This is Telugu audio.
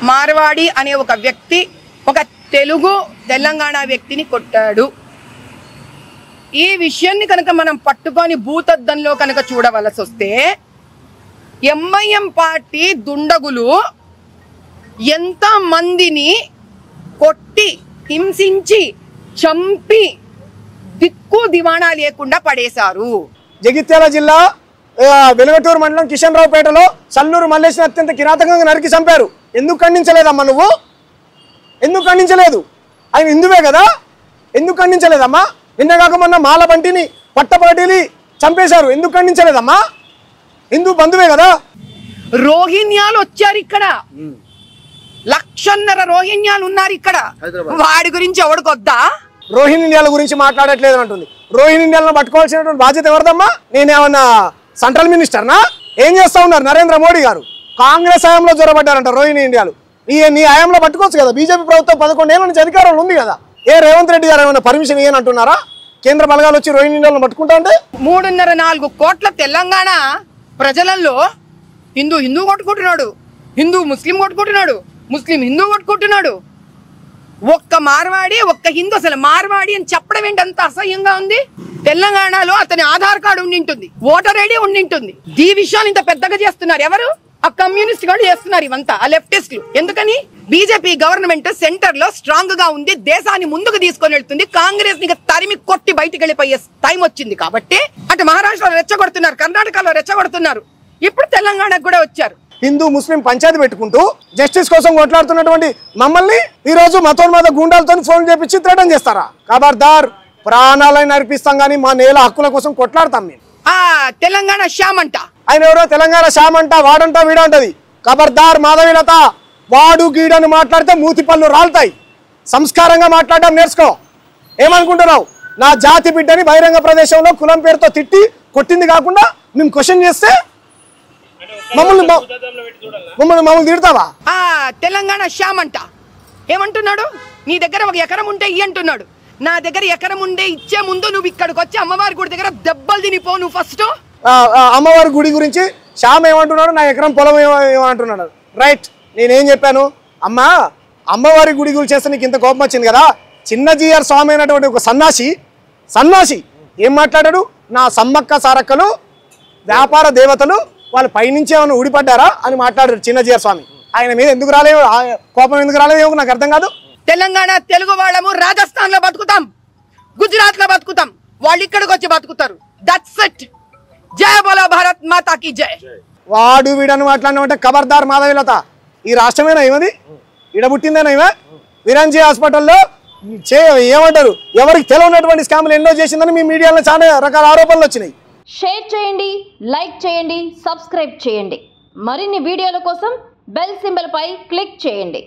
మార్వాడి అనే ఒక వ్యక్తి ఒక తెలుగు తెలంగాణ వ్యక్తిని కొట్టాడు. ఈ విషయాన్ని కనుక మనం పట్టుకొని భూతద్దంలో కనుక చూడవలసి వస్తే ఎంఐఎం పార్టీ దుండగులు ఎంత మందిని కొట్టి హింసించి చంపి దిక్కు దివాణా లేకుండా పడేశారు. జగిత్యాల జిల్లా వెలుగటూరు మండలం కిషన్ రావుపేటలో సల్లూరు మల్లేశ్వరి అత్యంత కిరాతకంగా నరికి చంపారు. ఎందుకు ఖండించలేదమ్మా నువ్వు? ఎందుకు ఖండించలేదు? ఆయన హిందువే కదా, ఎందుకు ఖండించలేదమ్మా? నిన్న కాక మొన్న మాల బంటిని పట్టపగటిని చంపేశారు, ఎందుకు ఖండించలేదమ్మా? హిందూ బంధువే కదా. రోహిణ్యాలు వచ్చారు ఇక్కడ, 1,500,000 రోహిణ్యాలు ఉన్నారు ఇక్కడ. వాడి గురించి ఎవడికొద్దా? రోహిణ్యాల గురించి మాట్లాడట్లేదు అంటుంది. రోహిణ్యాలను పట్టుకోవాల్సినటువంటి బాధ్యత ఎవరిదమ్మా? నేనేమన్నా సెంట్రల్ మినిస్టర్నా? ఏం చేస్తా ఉన్నారు నరేంద్ర మోడీ గారు? కాంగ్రెస్ హయాంలో జ్వరపడ్డారంట రోహిణ్యాలు. నీ హయాంలో పట్టుకోవచ్చు కదా. బీజేపీ ప్రభుత్వం 11 ఏళ్ళ నుంచి అధికారంలో ఉంది కదా. రేవంత్ రెడ్డి గారు ఏమైనా పర్మిషన్ ఇయ్యనంటున్నారా? కేంద్ర బలగాలు వచ్చి రోహిణ్యాలను పట్టుకుంటా అంటే 3.5-4 కోట్ల తెలంగాణ ప్రజలలో హిందూ కొట్టుకుంటున్నాడు, హిందూ ముస్లిం కొట్టుకుంటున్నాడు, ముస్లిం హిందూ కొట్టుకుంటున్నాడు. ఒక్క మార్వాడి ఒక్క హిందూ. అసలు మార్వాడి అని చెప్పడం ఏంటి అంత అసహ్యంగా ఉంది? తెలంగాణలో అతని ఆధార్ కార్డు ఉండింటుంది, ఓటర్ ఐడి ఉండింటుంది. ఈ విషయాలు ఇంత పెద్దగా చేస్తున్నారు ఎవరు? ఆ కమ్యూనిస్ట్ గారు చేస్తున్నారు ఇవంతా, ఆ లెఫ్టిస్టులు. ఎందుకని? బీజేపీ గవర్నమెంట్ సెంటర్ లో స్ట్రాంగ్ గా ఉంది, దేశాన్ని ముందుకు తీసుకొని వెళ్తుంది. కాంగ్రెస్ ని తరిమి కొట్టి బయటికి వెళ్ళిపోయే టైం వచ్చింది కాబట్టి అటు మహారాష్ట్రలో రెచ్చగొడుతున్నారు, కర్ణాటకలో రెచ్చగొడుతున్నారు, ఇప్పుడు తెలంగాణకు కూడా వచ్చారు. హిందూ ముస్లిం పంచాయతీ పెట్టుకుంటూ జస్టిస్ కోసం కొట్లాడుతున్నటువంటి మమ్మల్ని ఈ రోజు మతోన్మాద గుండాలతో ఫోన్ చేపించి థ్రెటన్ చేస్తారా? ఖబర్దార్, ప్రాణాలను అర్పిస్తాం కానీ మా నేల హక్కుల కోసం కొట్లాడతాం మేము. తెలంగాణ శ్యామ్ అంట ఆయన ఎవరో తెలంగాణ శ్యామ్ అంట, వాడంట వీడంటది. ఖబర్దార్ మాధవీలత, వాడు గీడని మాట్లాడితే మూతి పళ్ళు రాలుతాయి. సంస్కారంగా మాట్లాడడం నేర్చుకో. ఏమనుకుంటున్నావు? నా జాతి బిడ్డని బహిరంగ ప్రదేశంలో కులం పేరుతో తిట్టి కొట్టింది కాకుండా మేము క్వశ్చన్ చేస్తే మమ్మల్ని తిడతావా? తెలంగాణ శ్యామ్ అంట ఏమంటున్నాడు? నీ దగ్గర 1 ఎకరం ఉంటే ఇయ్యి అంటున్నాడు. నా దగ్గర ఎకరం ఉండే ఇచ్చే ముందు నువ్వు ఇక్కడికి వచ్చి అమ్మవారి గుడి దగ్గర దెబ్బలు తినిపో. నువ్వు ఫస్ట్ అమ్మవారి గుడి గురించి శ్యామ్ ఏమంటున్నాడు? నా ఎకరం పొలం ఏమంటున్నాడు? రైట్, నేనేం చెప్పాను? అమ్మవారి గుడి గురించి చేస్తే నీకు ఇంత కోపం వచ్చింది కదా. చిన్న జీఆర్ స్వామి అయినటువంటి ఒక సన్నాసి ఏం మాట్లాడాడు? నా సమ్మక్క సారక్కలు వ్యాపార దేవతలు, వాళ్ళు పైనుంచి ఏమైనా ఊడిపడ్డారా అని మాట్లాడారు చిన్న జీఆర్ స్వామి. ఆయన మీద ఎందుకు రాలేదు కోపం? ఎందుకు రాలేదు నాకు అర్థం కాదు. తెలంగాణ తెలుగు వాళ్ళము రాజస్థాన్ లో బతుకుతాం, గుజరాత్ లో బతుకుతాం, వాళ్ళు ఇక్కడికి వచ్చి బతుకుతారు. That's it. జై బోలో భారత్ మాతా కీ జై. వాడు వీడని మాట్లాడినామంటే ఖబర్దార్ మాధవీలత. ఈ రాష్ట్రమేనా ఏమది? ఇడబుట్టిందేనా ఇవే? విరాంజీ హాస్పిటల్లో ఏమంటారు, ఎవరికి తెలియనటువంటి స్కామ్లు ఎన్నో చేసిందని మీ మీడియాలో చాలా రకాల ఆరోపణలు వచ్చినాయి. షేర్ చేయండి, లైక్ చేయండి, సబ్స్క్రైబ్ చేయండి. మరిన్ని వీడియోల కోసం బెల్ సింబల్ పై క్లిక్ చేయండి.